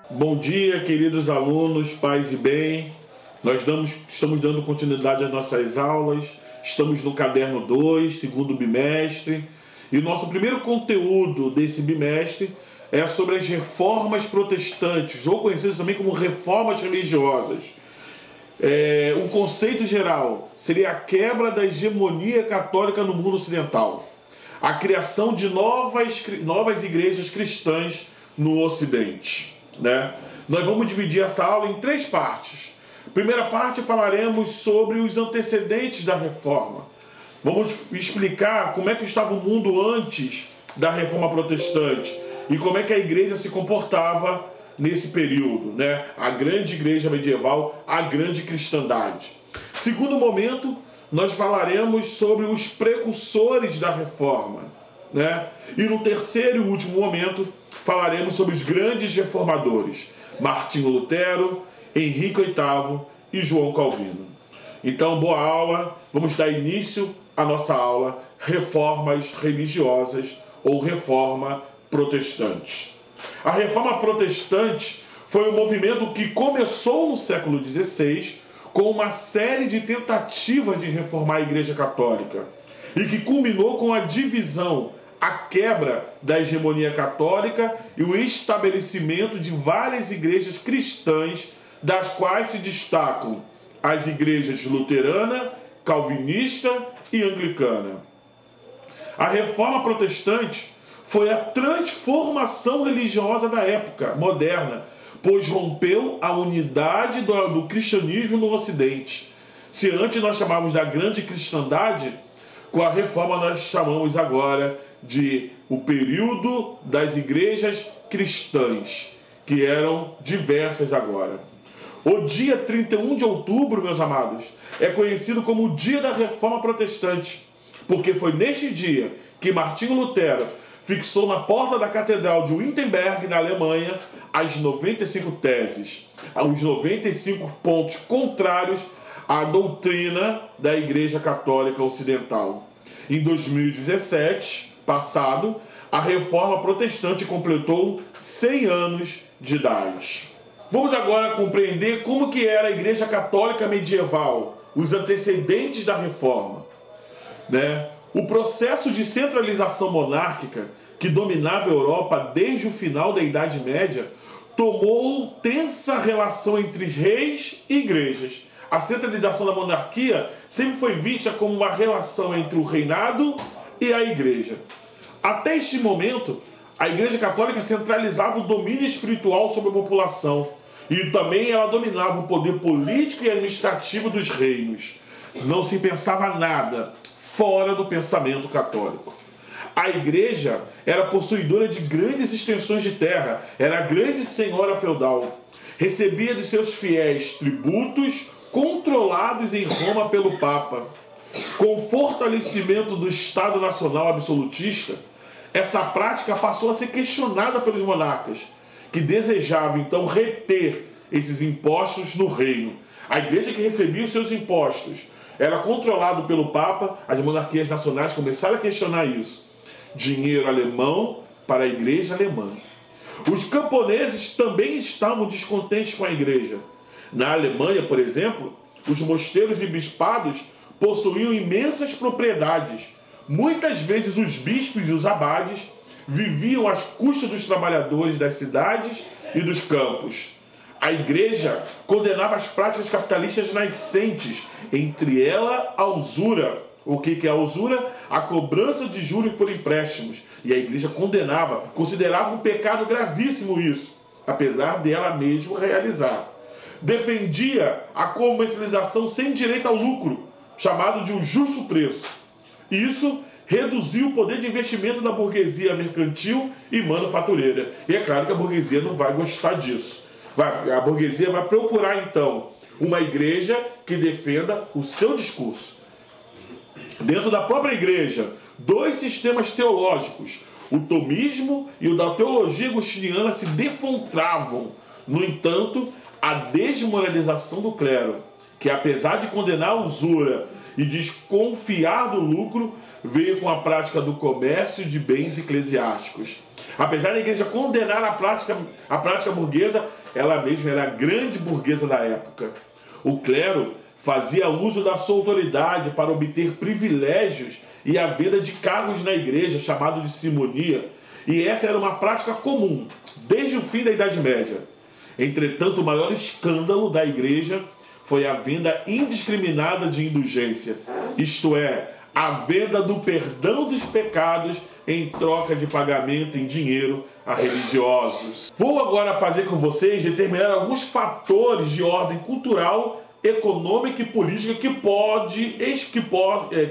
Bom dia, queridos alunos, paz e bem. Estamos dando continuidade às nossas aulas. Estamos no caderno 2, segundo bimestre. E o nosso primeiro conteúdo desse bimestre é sobre as reformas protestantes, ou conhecidas também como reformas religiosas. Um conceito geral seria a quebra da hegemonia católica no mundo ocidental. A criação de novas igrejas cristãs no Ocidente. Nós vamos dividir essa aula em 3 partes. Primeira parte, falaremos sobre os antecedentes da reforma. Vamos explicar como é que estava o mundo antes da reforma protestante e como é que a igreja se comportava nesse período, a grande igreja medieval, a grande cristandade. Segundo momento, nós falaremos sobre os precursores da reforma, E no terceiro e último momento, falaremos sobre os grandes reformadores, Martinho Lutero, Henrique VIII e João Calvino. Então, boa aula, vamos dar início à nossa aula, reformas religiosas ou reforma protestante. A reforma protestante foi um movimento que começou no século XVI com uma série de tentativas de reformar a Igreja Católica e que culminou com a divisão, a quebra da hegemonia católica e o estabelecimento de várias igrejas cristãs, das quais se destacam as igrejas luterana, calvinista e anglicana. A reforma protestante foi a transformação religiosa da época moderna, pois rompeu a unidade do cristianismo no Ocidente. Se antes nós chamávamos da grande cristandade, com a reforma nós chamamos agora de o período das igrejas cristãs, que eram diversas agora. O dia 31 de outubro, meus amados, é conhecido como o dia da reforma protestante, porque foi neste dia que Martinho Lutero fixou na porta da Catedral de Wittenberg, na Alemanha, as 95 teses, os 95 pontos contrários à doutrina da Igreja Católica Ocidental. Em 2017, passado, a Reforma Protestante completou 100 anos de idade. Vamos agora compreender como que era a Igreja Católica medieval, os antecedentes da Reforma. O processo de centralização monárquica que dominava a Europa desde o final da Idade Média tomou tensa relação entre reis e igrejas. A centralização da monarquia sempre foi vista como uma relação entre o reinado e a igreja. Até este momento, a Igreja Católica centralizava o domínio espiritual sobre a população e também ela dominava o poder político e administrativo dos reinos. Não se pensava nada fora do pensamento católico. A igreja era possuidora de grandes extensões de terra, era a grande senhora feudal. Recebia de seus fiéis tributos controlados em Roma pelo Papa. Com o fortalecimento do Estado Nacional absolutista, essa prática passou a ser questionada pelos monarcas, que desejavam então reter esses impostos no reino. A igreja que recebia os seus impostos era controlado pelo Papa, as monarquias nacionais começaram a questionar isso. Dinheiro alemão para a igreja alemã. Os camponeses também estavam descontentes com a igreja. Na Alemanha, por exemplo, os mosteiros e bispados possuíam imensas propriedades. Muitas vezes os bispos e os abades viviam às custas dos trabalhadores das cidades e dos campos. A igreja condenava as práticas capitalistas nascentes, entre ela a usura. O que é a usura? A cobrança de juros por empréstimos. E a igreja considerava um pecado gravíssimo isso, apesar de ela mesma realizar. Defendia a comercialização sem direito ao lucro, chamado de um justo preço. Isso reduziu o poder de investimento da burguesia mercantil e manufatureira. E é claro que a burguesia não vai gostar disso. A burguesia vai procurar, então, uma igreja que defenda o seu discurso. Dentro da própria igreja, 2 sistemas teológicos, o tomismo e o da teologia agostiniana, se defrontavam. No entanto, a desmoralização do clero que apesar de condenar a usura e desconfiar do lucro, veio com a prática do comércio de bens eclesiásticos. Apesar da igreja condenar a prática burguesa, ela mesma era a grande burguesa da época. O clero fazia uso da sua autoridade para obter privilégios e a venda de cargos na igreja, chamado de simonia, e essa era uma prática comum desde o fim da Idade Média. Entretanto, o maior escândalo da igreja foi a venda indiscriminada de indulgência, isto é, a venda do perdão dos pecados em troca de pagamento em dinheiro a religiosos. Vou agora fazer com vocês determinar alguns fatores de ordem cultural, econômica e política que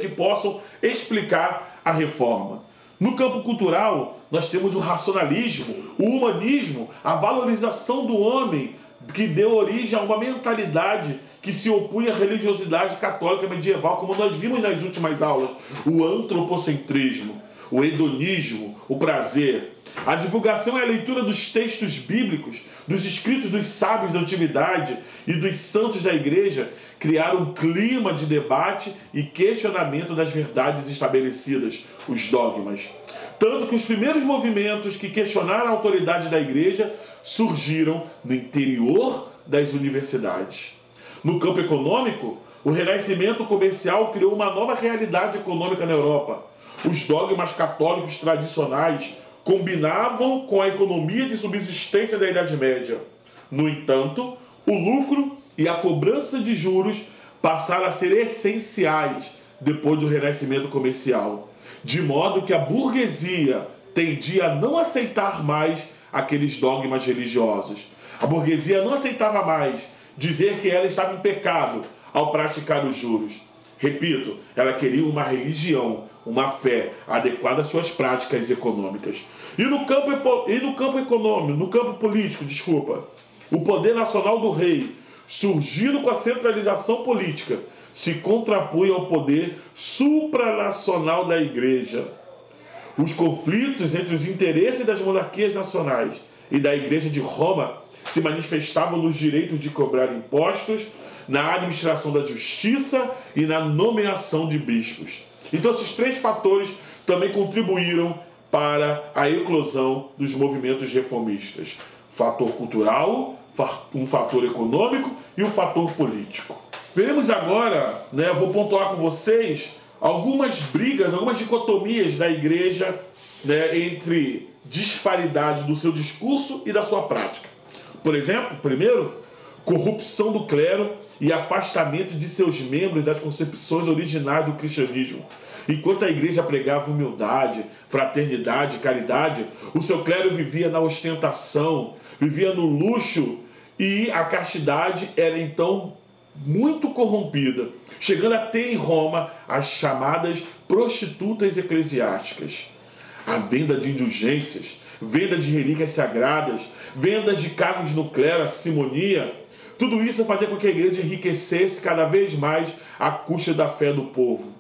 possam explicar a reforma. No campo cultural, nós temos o racionalismo, o humanismo, a valorização do homem, que deu origem a uma mentalidade que se opunha à religiosidade católica medieval, como nós vimos nas últimas aulas, o antropocentrismo, o hedonismo, o prazer. A divulgação e a leitura dos textos bíblicos, dos escritos dos sábios da antiguidade e dos santos da igreja criaram um clima de debate e questionamento das verdades estabelecidas, os dogmas. Tanto que os primeiros movimentos que questionaram a autoridade da igreja surgiram no interior das universidades. No campo econômico, o renascimento comercial criou uma nova realidade econômica na Europa. Os dogmas católicos tradicionais combinavam com a economia de subsistência da Idade Média. No entanto, o lucro e a cobrança de juros passaram a ser essenciais depois do renascimento comercial, de modo que a burguesia tendia a não aceitar mais aqueles dogmas religiosos. A burguesia não aceitava mais dizer que ela estava em pecado ao praticar os juros. Repito, ela queria uma religião, uma fé adequada às suas práticas econômicas. E no campo político, o poder nacional do rei, surgindo com a centralização política, se contrapunha ao poder supranacional da igreja. Os conflitos entre os interesses das monarquias nacionais e da Igreja de Roma se manifestavam nos direitos de cobrar impostos, na administração da justiça e na nomeação de bispos. Então, esses três fatores também contribuíram para a eclosão dos movimentos reformistas. Fator cultural, um fator econômico e um fator político. Veremos agora, vou pontuar com vocês algumas brigas, algumas dicotomias da igreja, entre disparidade do seu discurso e da sua prática. Por exemplo, primeiro, corrupção do clero e afastamento de seus membros das concepções originais do cristianismo. Enquanto a igreja pregava humildade, fraternidade, caridade, o seu clero vivia na ostentação, vivia no luxo, e a castidade era então muito corrompida, chegando a ter em Roma as chamadas prostitutas eclesiásticas. A venda de indulgências, venda de relíquias sagradas, venda de cargos no clero, a simonia, tudo isso fazia com que a igreja enriquecesse cada vez mais à custa da fé do povo.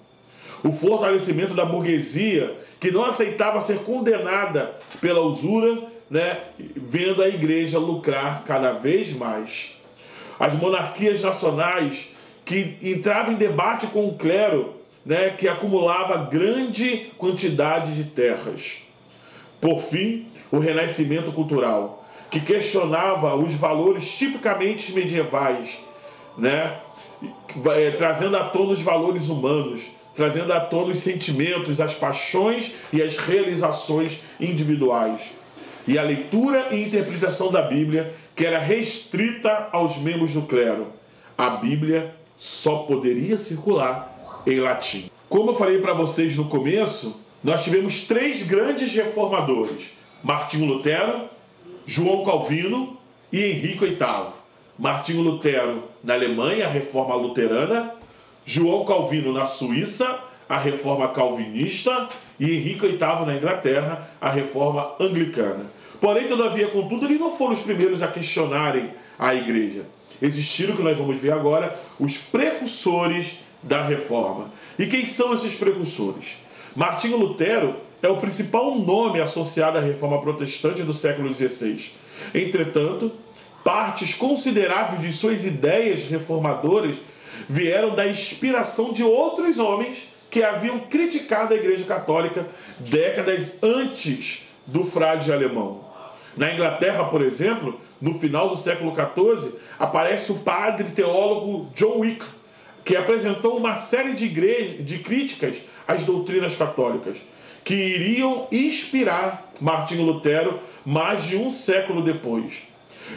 O fortalecimento da burguesia, que não aceitava ser condenada pela usura, vendo a igreja lucrar cada vez mais. As monarquias nacionais, que entravam em debate com o clero, que acumulava grande quantidade de terras. Por fim, o renascimento cultural, que questionava os valores tipicamente medievais, trazendo à tona os valores humanos, trazendo à tona os sentimentos, as paixões e as realizações individuais. E a leitura e interpretação da Bíblia, que era restrita aos membros do clero. A Bíblia só poderia circular em latim. Como eu falei para vocês no começo, nós tivemos três grandes reformadores: Martinho Lutero, João Calvino e Henrique VIII. Martinho Lutero na Alemanha, a Reforma Luterana; João Calvino na Suíça, a Reforma Calvinista; e Henrique VIII na Inglaterra, a Reforma Anglicana. Porém, todavia, contudo, eles não foram os primeiros a questionarem a Igreja. Existiram, que nós vamos ver agora, os precursores da Reforma. E quem são esses precursores? Martinho Lutero é o principal nome associado à Reforma Protestante do século XVI. Entretanto, partes consideráveis de suas ideias reformadoras vieram da inspiração de outros homens que haviam criticado a Igreja Católica décadas antes do frade alemão. Na Inglaterra, por exemplo, no final do século XIV, aparece o padre teólogo John Wycliffe, que apresentou uma série de críticas às doutrinas católicas, que iriam inspirar Martinho Lutero mais de um século depois.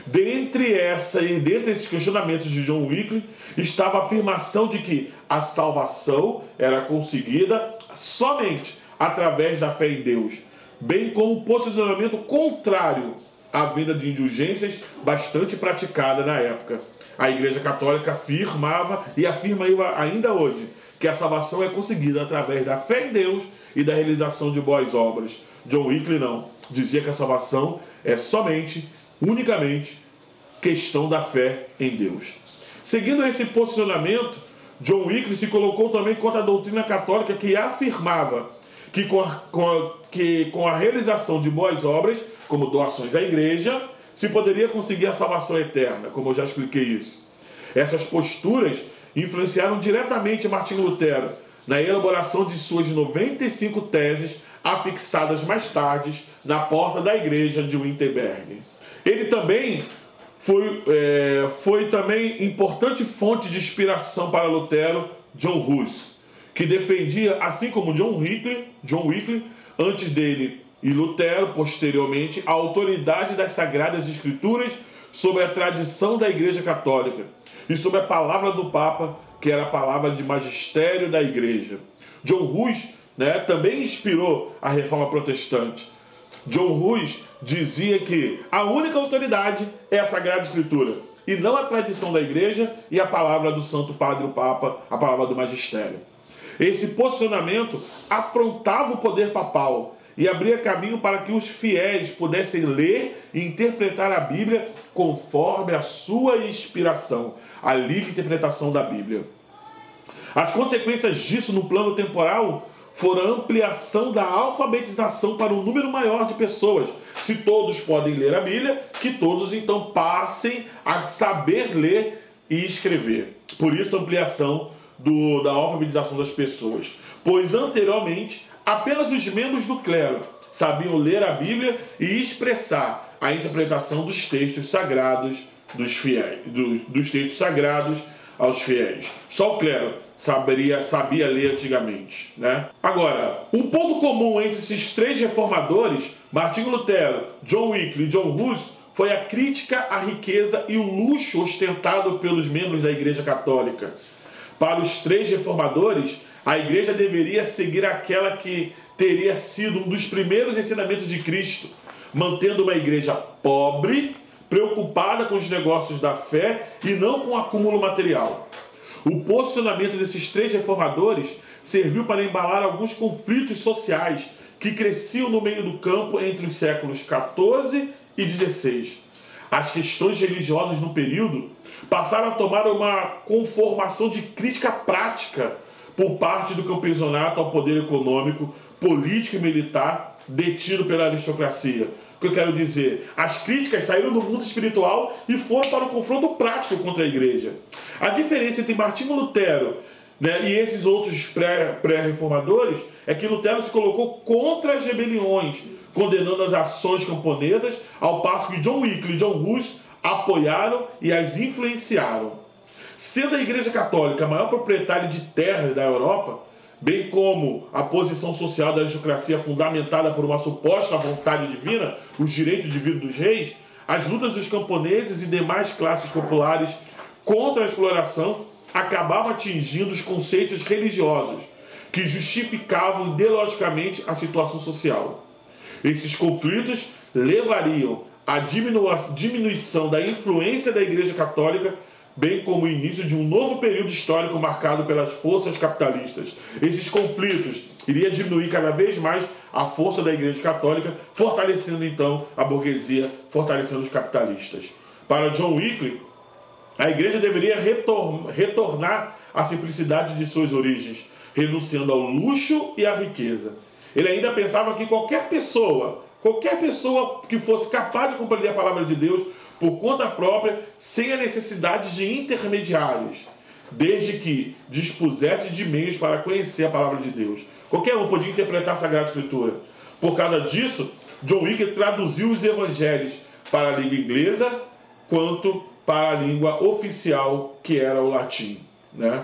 Dentre esses questionamentos de John Wycliffe, estava a afirmação de que a salvação era conseguida somente através da fé em Deus, bem como o posicionamento contrário à venda de indulgências bastante praticada na época. A Igreja Católica afirmava e afirma ainda hoje que a salvação é conseguida através da fé em Deus e da realização de boas obras. John Wycliffe não. Dizia que a salvação é unicamente questão da fé em Deus. Seguindo esse posicionamento, John Wycliffe se colocou também contra a doutrina católica que afirmava que com a realização de boas obras, como doações à igreja, se poderia conseguir a salvação eterna, como eu já expliquei isso. Essas posturas influenciaram diretamente Martinho Lutero na elaboração de suas 95 teses, afixadas mais tarde na porta da igreja de Wittenberg. Ele também foi também importante fonte de inspiração para Lutero, John Hus, que defendia, assim como John Wycliffe, antes dele, e Lutero, posteriormente, a autoridade das Sagradas Escrituras sobre a tradição da Igreja Católica e sobre a palavra do Papa, que era a palavra de magistério da Igreja. John Hus, também inspirou a Reforma Protestante. John Hus dizia que a única autoridade é a Sagrada Escritura, e não a tradição da Igreja e a palavra do Santo Padre, o Papa, a palavra do magistério. Esse posicionamento afrontava o poder papal e abria caminho para que os fiéis pudessem ler e interpretar a Bíblia conforme a sua inspiração, a livre interpretação da Bíblia. As consequências disso no plano temporal foram a ampliação da alfabetização para um número maior de pessoas. Se todos podem ler a Bíblia, que todos então passem a saber ler e escrever. Por isso a ampliação da alfabetização das pessoas. Pois anteriormente, apenas os membros do clero sabiam ler a Bíblia e expressar a interpretação dos textos sagrados dos fiéis, dos textos sagrados aos fiéis. Só o clero sabia ler antigamente, Agora, um ponto comum entre esses três reformadores, Martinho Lutero, John Wycliffe e John Hus, foi a crítica à riqueza e o luxo ostentado pelos membros da Igreja Católica. Para os três reformadores, a Igreja deveria seguir aquela que teria sido um dos primeiros ensinamentos de Cristo, mantendo uma igreja pobre, preocupada com os negócios da fé e não com o acúmulo material. O posicionamento desses três reformadores serviu para embalar alguns conflitos sociais que cresciam no meio do campo entre os séculos XIV e XVI. As questões religiosas no período passaram a tomar uma conformação de crítica prática por parte do campesinato ao poder econômico, político e militar detido pela aristocracia. O que eu quero dizer? As críticas saíram do mundo espiritual e foram para o confronto prático contra a igreja. A diferença entre Martinho Lutero e esses outros pré-reformadores é que Lutero se colocou contra as rebeliões, condenando as ações camponesas, ao passo que John Wycliffe e John Hus apoiaram e as influenciaram. Sendo a Igreja Católica a maior proprietária de terras da Europa, bem como a posição social da aristocracia fundamentada por uma suposta vontade divina, os direitos divinos dos reis, as lutas dos camponeses e demais classes populares contra a exploração acabavam atingindo os conceitos religiosos que justificavam ideologicamente a situação social. Esses conflitos levariam à diminuição da influência da Igreja Católica, bem como o início de um novo período histórico marcado pelas forças capitalistas. Esses conflitos iriam diminuir cada vez mais a força da Igreja Católica, fortalecendo então a burguesia, fortalecendo os capitalistas. Para John Wycliffe, a Igreja deveria retornar à simplicidade de suas origens, renunciando ao luxo e à riqueza. Ele ainda pensava que qualquer pessoa que fosse capaz de compreender a palavra de Deus por conta própria, sem a necessidade de intermediários, desde que dispusesse de meios para conhecer a palavra de Deus. Qualquer um podia interpretar a Sagrada Escritura. Por causa disso, John Wycliffe traduziu os evangelhos para a língua inglesa quanto para a língua oficial, que era o latim, né?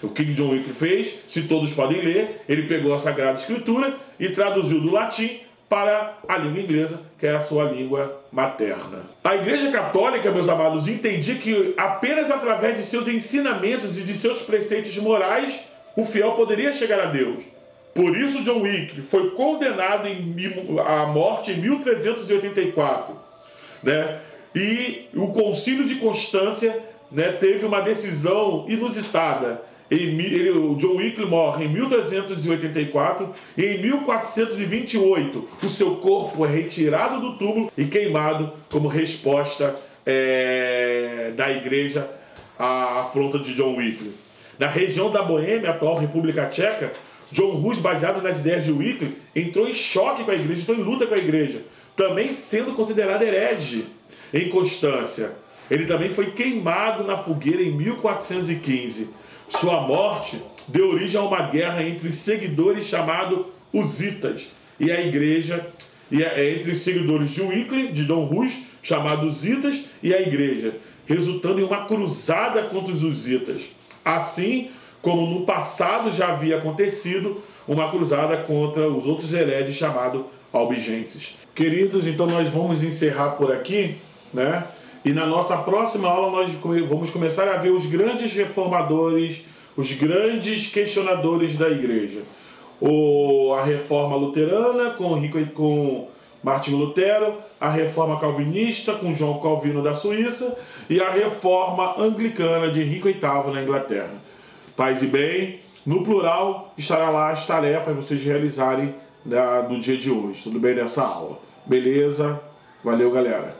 O que John Wycliffe fez, se todos podem ler, ele pegou a Sagrada Escritura e traduziu do latim para a língua inglesa, que é a sua língua materna. A Igreja Católica, meus amados, entendia que apenas através de seus ensinamentos e de seus preceitos morais o fiel poderia chegar a Deus. Por isso, John Wycliffe foi condenado à morte em 1384, né? E o Concílio de Constância, né, teve uma decisão inusitada. O John Wycliffe morre em 1384 e em 1428 o seu corpo é retirado do túmulo e queimado como resposta da igreja à afronta de John Wycliffe. Na região da Boêmia, atual República Tcheca, John Hus, baseado nas ideias de Wycliffe, entrou em choque com a igreja, entrou em luta com a igreja, também sendo considerado herege em Constância. Ele também foi queimado na fogueira em 1415. Sua morte deu origem a uma guerra entre os seguidores chamados Husitas e a igreja, entre os seguidores de Wycliffe, de John Hus, chamados Husitas, e a igreja, resultando em uma cruzada contra os Husitas. Assim como no passado já havia acontecido uma cruzada contra os outros hereges chamados albigenses. Queridos, então nós vamos encerrar por aqui, né? E na nossa próxima aula nós vamos começar a ver os grandes reformadores, os grandes questionadores da igreja. A reforma luterana com Martinho Lutero, a reforma calvinista com João Calvino da Suíça e a reforma anglicana de Henrique VIII na Inglaterra. Paz e bem, no plural estará lá as tarefas vocês realizarem no dia de hoje. Tudo bem nessa aula? Beleza? Valeu, galera.